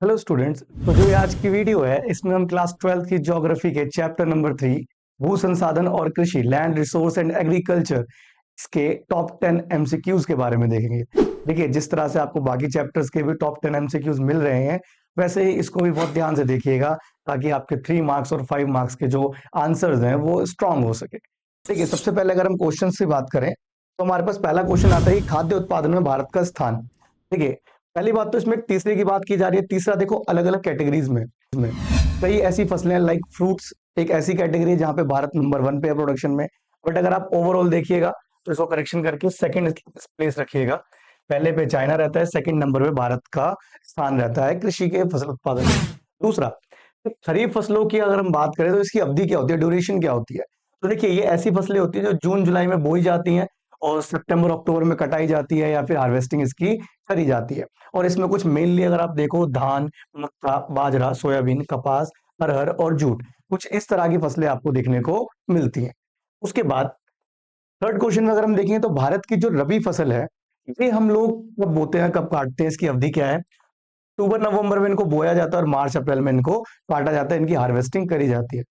Hello students. तो जो ये आज की वीडियो है इसमें हम क्लास 12th की ज्योग्राफी के चैप्टर नंबर 3 भू संसाधन और कृषि लैंड रिसोर्स एंड एग्रीकल्चर इसके टॉप 10 एमसीक्यूज के बारे में देखेंगे। देखिए, जिस तरह से आपको बाकी चैप्टर्स के भी टॉप 10 एमसीक्यूज मिल रहे हैं, वैसे ही इसको भी बहुत ध्यान से देखिएगा ताकि आपके 3 मार्क्स और 5 मार्क्स के जो आंसर्स हैं वो स्ट्रांग हो सके। देखिए, सबसे पहले अगर हम क्वेश्चन से बात करें तो हमारे पास पहला क्वेश्चन आता है कि खाद्य उत्पादन में भारत का स्थान। देखिए, पहली बात तो इसमें तीसरे की बात की जा रही है। तीसरा देखो, अलग अलग कैटेगरीज में इसमें कई ऐसी फसलें लाइक फ्रूट्स एक ऐसी कैटेगरी है जहां पे भारत नंबर 1 पे है प्रोडक्शन में। बट अगर आप ओवरऑल देखिएगा तो इसको करेक्शन करके सेकंड प्लेस रखिएगा। पहले पे चाइना रहता है, सेकंड नंबर पे भारत का स्थान रहता है कृषि के फसल उत्पादन में। दूसरा, खरीफ फसलों की अगर हम बात करें तो इसकी अवधि क्या होती है, ड्यूरेशन क्या होती है। तो देखिए, ये ऐसी फसलें होती है जो जून जुलाई में बोई जाती हैं और सितंबर अक्टूबर में कटाई जाती है या फिर हार्वेस्टिंग इसकी करी जाती है। और इसमें कुछ मेनली अगर आप देखो, धान, मक्का, बाजरा, सोयाबीन, कपास, अरहर और जूट, कुछ इस तरह की फसलें आपको देखने को मिलती हैं। उसके बाद थर्ड क्वेश्चन में अगर हम देखें तो भारत की जो रबी फसल है, ये हम लोग कब बोते हैं, कब काटते हैं, इसकी अवधि क्या है। अक्टूबर नवंबर में इनको बोया जाता है और मार्च अप्रैल में इनको काटा जाता है, इनकी हार्वेस्टिंग करी जाती है।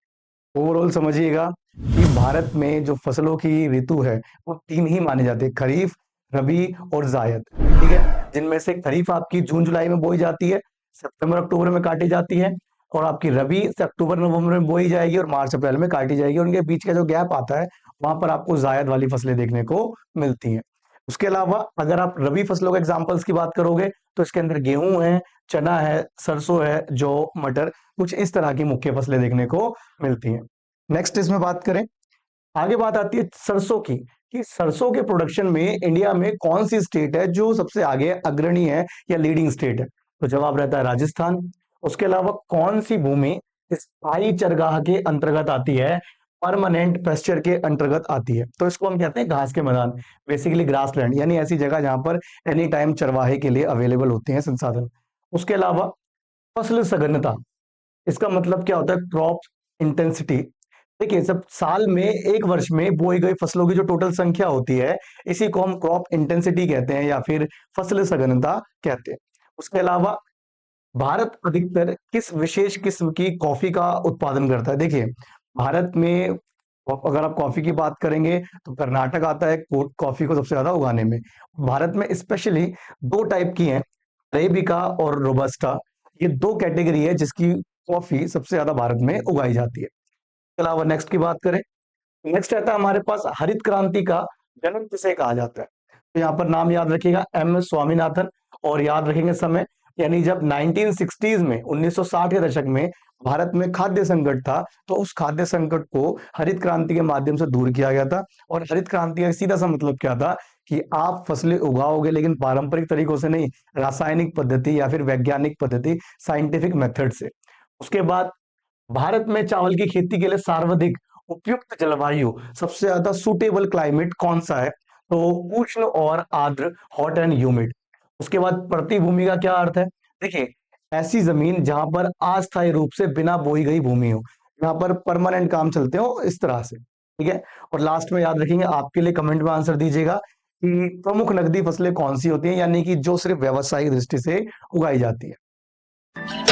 ओवरऑल समझिएगा कि भारत में जो फसलों की ऋतु है वो 3 ही माने जाते हैं, खरीफ, रबी और जायद। ठीक है, जिनमें से खरीफ आपकी जून जुलाई में बोई जाती है, सितंबर अक्टूबर में काटी जाती है, और आपकी रबी से अक्टूबर नवंबर में बोई जाएगी और मार्च अप्रैल में काटी जाएगी। और उनके बीच का जो गैप आता है वहां पर आपको जायद वाली फसलें देखने को मिलती हैं। उसके अलावा अगर आप रबी फसलों के एग्जाम्पल्स की बात करोगे तो इसके अंदर गेहूं है, चना है, सरसों है, जौ, मटर, कुछ इस तरह की मुख्य फसलें देखने को मिलती हैं। नेक्स्ट इसमें बात करें, आगे बात आती है सरसों की, कि सरसों के प्रोडक्शन में इंडिया में कौन सी स्टेट है जो सबसे आगे अग्रणी है या लीडिंग स्टेट है। तो जवाब रहता है राजस्थान। उसके अलावा कौन सी भूमि स्थायी चरगाह के अंतर्गत आती है, परमानेंट पेस्चर के अंतर्गत आती है। तो इसको हम कहते हैं घास के मैदान, बेसिकली ग्रास लैंड, यानी ऐसी जगह जहां पर एनी टाइम चरवाहे के लिए अवेलेबल होते हैं संसाधन। उसके अलावा फसल सघनता, इसका मतलब क्या होता है, क्रॉप इंटेंसिटी। देखिए, सब साल में एक वर्ष में बोई गई फसलों की जो टोटल संख्या होती है, इसी को हम क्रॉप इंटेंसिटी कहते हैं या फिर फसल सघनता कहते हैं। उसके अलावा भारत अधिकतर किस विशेष किस्म की कॉफी का उत्पादन करता है। देखिए, भारत में अगर आप कॉफी की बात करेंगे तो कर्नाटक आता है कॉफी को सबसे ज्यादा उगाने में। भारत में स्पेशली 2 टाइप की हैं, अरेबिका और रोबस्टा। ये 2 कैटेगरी है जिसकी कॉफी सबसे ज्यादा भारत में उगाई जाती है। इसके अलावा नेक्स्ट की बात करें, नेक्स्ट रहता है हमारे पास हरित क्रांति का जन्म किसे कहा जाता है। तो यहाँ पर नाम याद रखिएगा, एम एस स्वामीनाथन। और याद रखेंगे समय, यानी जब 1960s में 1960 के दशक में भारत में खाद्य संकट था, तो उस खाद्य संकट को हरित क्रांति के माध्यम से दूर किया गया था। और हरित क्रांति का सीधा सा मतलब क्या था कि आप फसलें उगाओगे लेकिन पारंपरिक तरीकों से नहीं, रासायनिक पद्धति या फिर वैज्ञानिक पद्धति, साइंटिफिक मेथड से। उसके बाद भारत में चावल की खेती के लिए सर्वाधिक उपयुक्त जलवायु, सबसे ज्यादा सुटेबल क्लाइमेट कौन सा है। तो उष्ण और आर्द्र, हॉट एंड ह्यूमिड। उसके बाद प्रतिभूमि का क्या अर्थ है। देखिए, ऐसी जमीन जहां पर अस्थायी रूप से बिना बोई गई भूमि हो, जहां पर परमानेंट काम चलते हो, इस तरह से। ठीक है, और लास्ट में याद रखेंगे, आपके लिए कमेंट में आंसर दीजिएगा कि प्रमुख नकदी फसलें कौन सी होती हैं, यानी कि जो सिर्फ व्यवसायिक दृष्टि से उगाई जाती है।